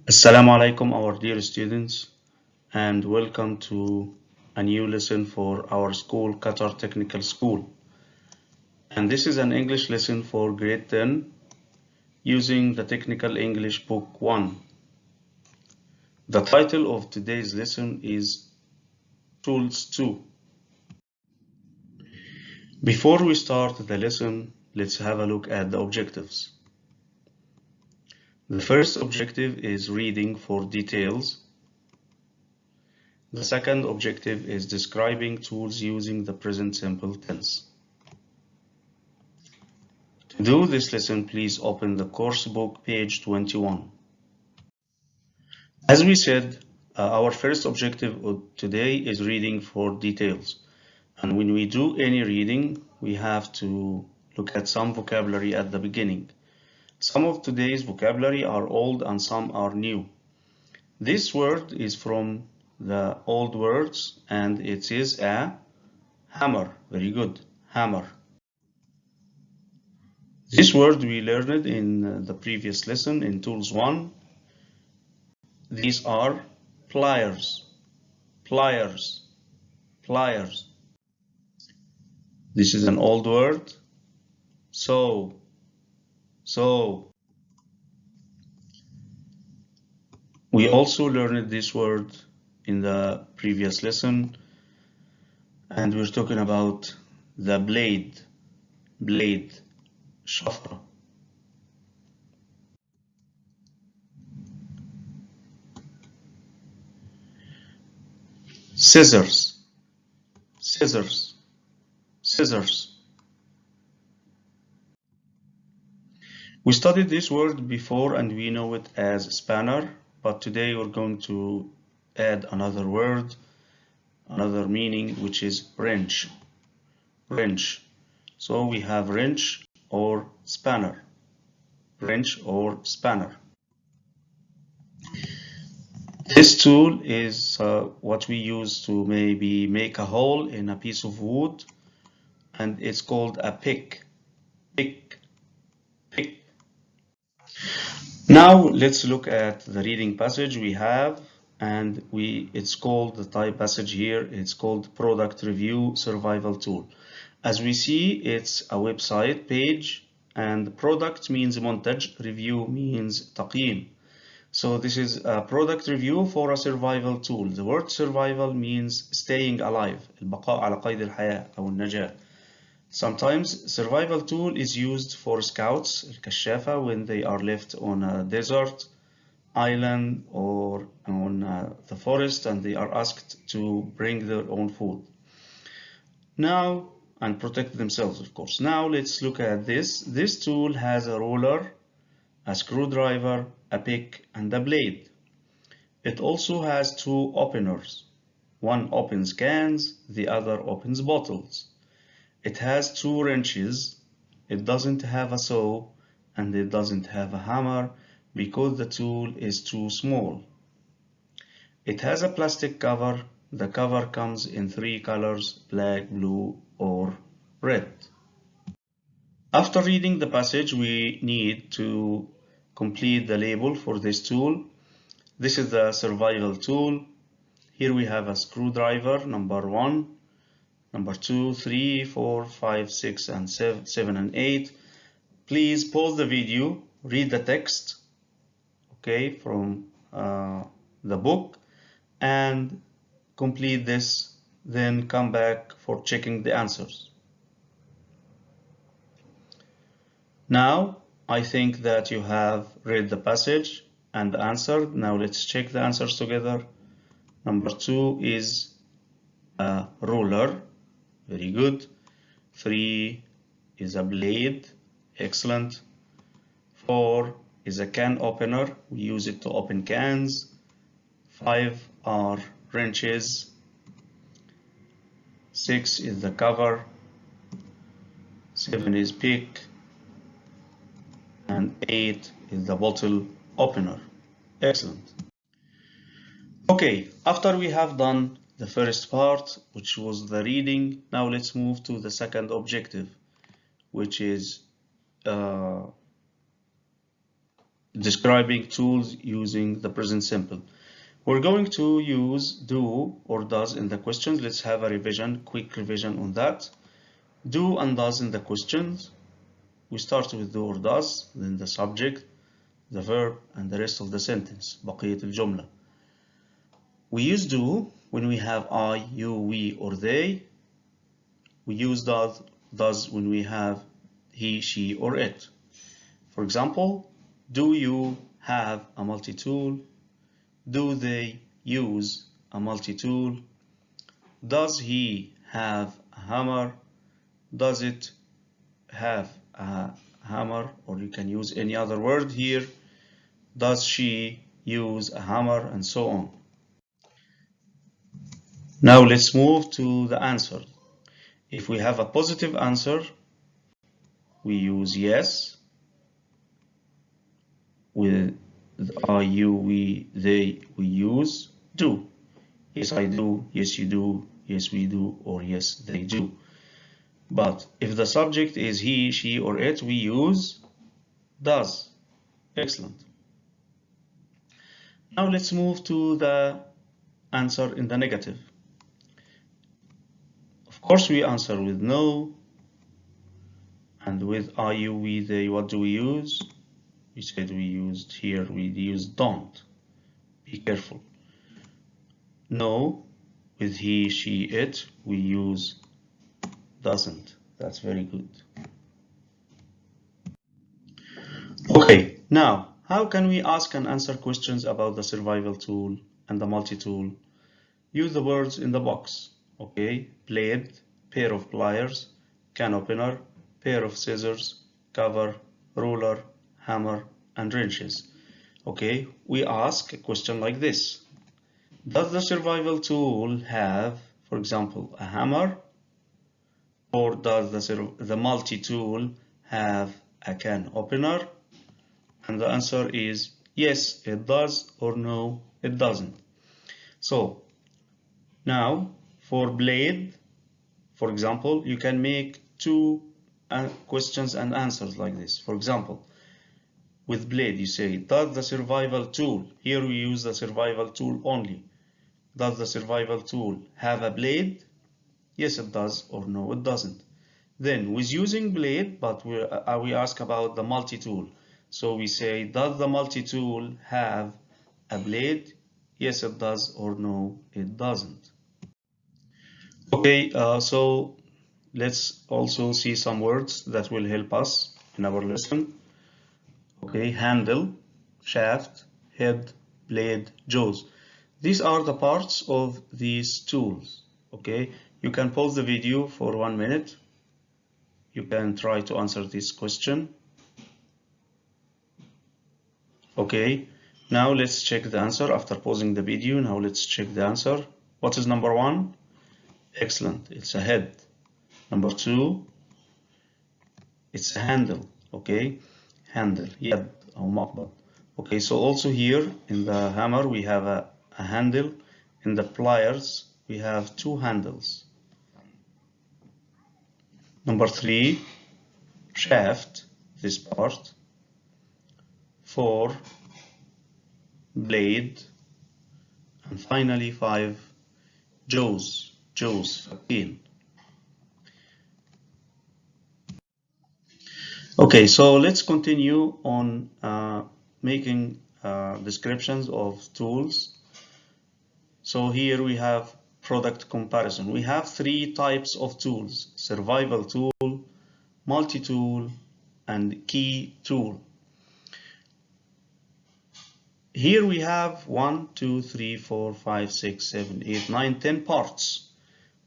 Assalamu alaikum, our dear students, and welcome to a new lesson for our school, Qatar Technical School. And this is an English lesson for grade 10 using the Technical English Book 1. The title of today's lesson is Tools 2. Before we start the lesson, let's have a look at the objectives. The first objective is reading for details. The second objective is describing tools using the present simple tense. To do this lesson, please open the course book, page 21. As we said, our first objective today is reading for details. And when we do any reading, we have to look at some vocabulary at the beginning. Some of today's vocabulary are old and some are new. This word is from the old words and it is a hammer. Very good, hammer. This word we learned in the previous lesson in Tools 1. These are pliers, pliers, pliers. This is an old word, so. We also learned this word in the previous lesson, and we're talking about the blade, shafra. Scissors, scissors. We studied this word before and we know it as spanner, but today we're going to add another word, another meaning, which is wrench. Wrench. So we have wrench or spanner. Wrench or spanner. This tool is what we use to maybe make a hole in a piece of wood, and it's called a pick. Pick. Now let's look at the reading passage we have, and it's called the type passage here. It's called Product Review Survival Tool. As we see, it's a website page, and product means منتج, review means تقييم. So this is a product review for a survival tool. The word survival means staying alive, البقاء على قيد الحياة أو النجاة. Sometimes survival tool is used for scouts, الكشافة, when they are left on a desert island or on the forest and they are asked to bring their own food. Now, and protect themselves, of course. Now let's look at this. This tool has a ruler, a screwdriver, a pick, and a blade. It also has two openers. One opens cans, the other opens bottles. It has two wrenches. It doesn't have a saw, and it doesn't have a hammer because the tool is too small. It has a plastic cover. The cover comes in three colors: black, blue, or red. After reading the passage, we need to complete the label for this tool. This is the survival tool. Here we have a screwdriver, number 1, number 2, 3, 4, 5, 6, and 7 and 8. Please pause the video, read the text, okay, from the book, and complete this, then come back for checking the answers. Now, I think that you have read the passage and answered. Now let's check the answers together. Number 2 is a ruler. Very good. 3 is a blade. Excellent. 4 is a can opener. We use it to open cans. 5 are wrenches. 6 is the cover. 7 is pick. And 8 is the bottle opener. Excellent. Okay, after we have done the first part, which was the reading, now let's move to the second objective, which is describing tools using the present simple. We're going to use do or does in the questions. Let's have a revision, quick revision on that. Do and does in the questions. We start with do or does, then the subject, the verb, and the rest of the sentence. بقية الجملة. We use do when we have I, you, we, or they. We use does when we have he, she, or it. For example, do you have a multi-tool? Do they use a multi-tool? Does he have a hammer? Does it have a hammer? Or you can use any other word here. Does she use a hammer? And so on. Now let's move to the answer. If we have a positive answer, we use yes. With I, you, we, they, we use do. Yes, I do. Yes, you do. Yes, we do. Or yes, they do. But if the subject is he, she, or it, we use does. Excellent. Now let's move to the answer in the negative. Of course, we answer with no. And with I, you, we, they, what do we use? We said we used here, we use don't. Be careful. No. With he, she, it, we use doesn't. That's very good. Okay, now, how can we ask and answer questions about the survival tool and the multi-tool? Use the words in the box. Okay, blade, pair of pliers, can opener, pair of scissors, cover, ruler, hammer, and wrenches. Okay, we ask a question like this. Does the survival tool have, for example, a hammer? Or does the multi-tool have a can opener? And the answer is yes, it does, or no, it doesn't. So now for blade, for example, you can make two questions and answers like this. For example, with blade, you say, does the survival tool, here we use the survival tool only. Does the survival tool have a blade? Yes, it does, or no, it doesn't. Then, with using blade, but we ask about the multi-tool. So we say, does the multi-tool have a blade? Yes, it does, or no, it doesn't. Okay, so let's also see some words that will help us in our lesson. Okay, handle, shaft, head, blade, jaws. These are the parts of these tools. Okay, you can pause the video for 1 minute. You can try to answer this question. Okay, now let's check the answer after pausing the video. Now let's check the answer. What is number 1? Excellent, it's a head. Number 2, it's a handle. Okay, handle, يد أو مقبض. Okay, so also here in the hammer we have a handle. In the pliers we have 2 handles. Number 3, shaft, this part. 4, blade. And finally 5, jaws, فكين. Okay, so let's continue on making descriptions of tools. So here we have product comparison. We have 3 types of tools: survival tool, multi-tool, and key tool. Here we have 1, 2, 3, 4, 5, 6, 7, 8, 9, 10 parts.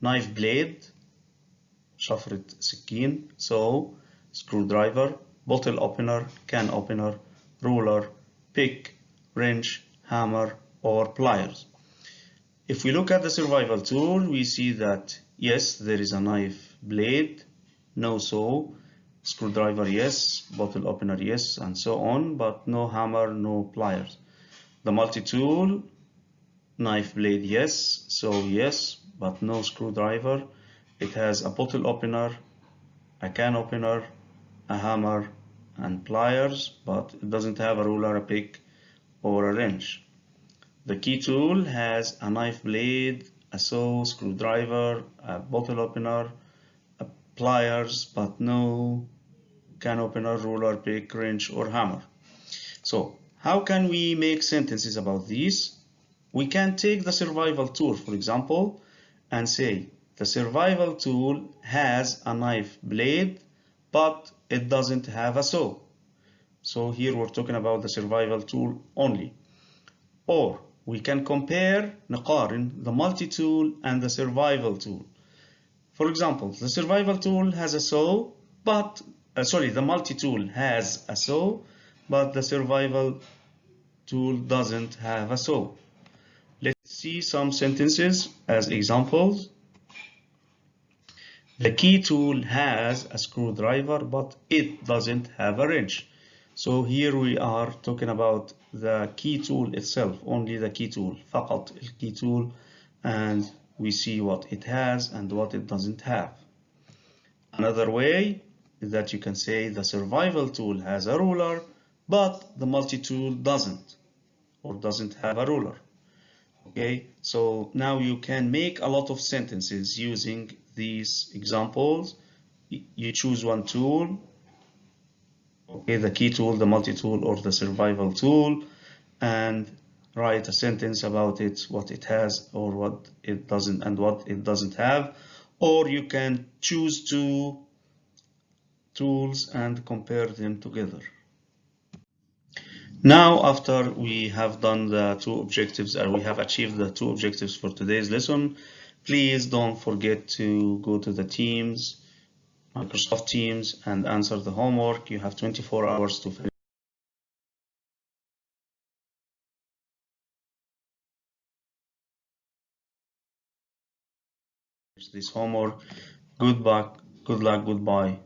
Knife blade, شفرة سكين, so screwdriver, bottle opener, can opener, ruler, pick, wrench, hammer, or pliers. If we look at the survival tool, we see that yes, there is a knife blade, no saw, screwdriver yes, bottle opener yes, and so on, but no hammer, no pliers. The multi-tool, knife blade yes, so yes, but no screwdriver. It has a bottle opener, a can opener, a hammer, and pliers, but it doesn't have a ruler, a pick, or a wrench. The key tool has a knife blade, a saw, screwdriver, a bottle opener, a pliers, but no can opener, ruler, pick, wrench, or hammer. So, how can we make sentences about these? We can take the survival tool, for example, and say the survival tool has a knife blade, but it doesn't have a saw. So here we're talking about the survival tool only. Or we can compare نقارن the multi-tool and the survival tool. For example, the survival tool has a saw, but the multi-tool has a saw, but the survival tool doesn't have a saw. Let's see some sentences as examples. The key tool has a screwdriver, but it doesn't have a wrench. So here we are talking about the key tool itself, only the key tool, فقط الكey tool, and we see what it has and what it doesn't have. Another way is that you can say the survival tool has a ruler, but the multi-tool doesn't, or doesn't have a ruler. Okay, so now you can make a lot of sentences using these examples. You choose one tool, okay, the key tool, the multi-tool, or the survival tool, and write a sentence about it, what it has or what it doesn't, and what it doesn't have. Or you can choose two tools and compare them together. Now, after we have done the two objectives and we have achieved the two objectives for today's lesson, please don't forget to go to the Teams, Microsoft Teams, and answer the homework. You have 24 hours to finish this homework. Good luck, goodbye.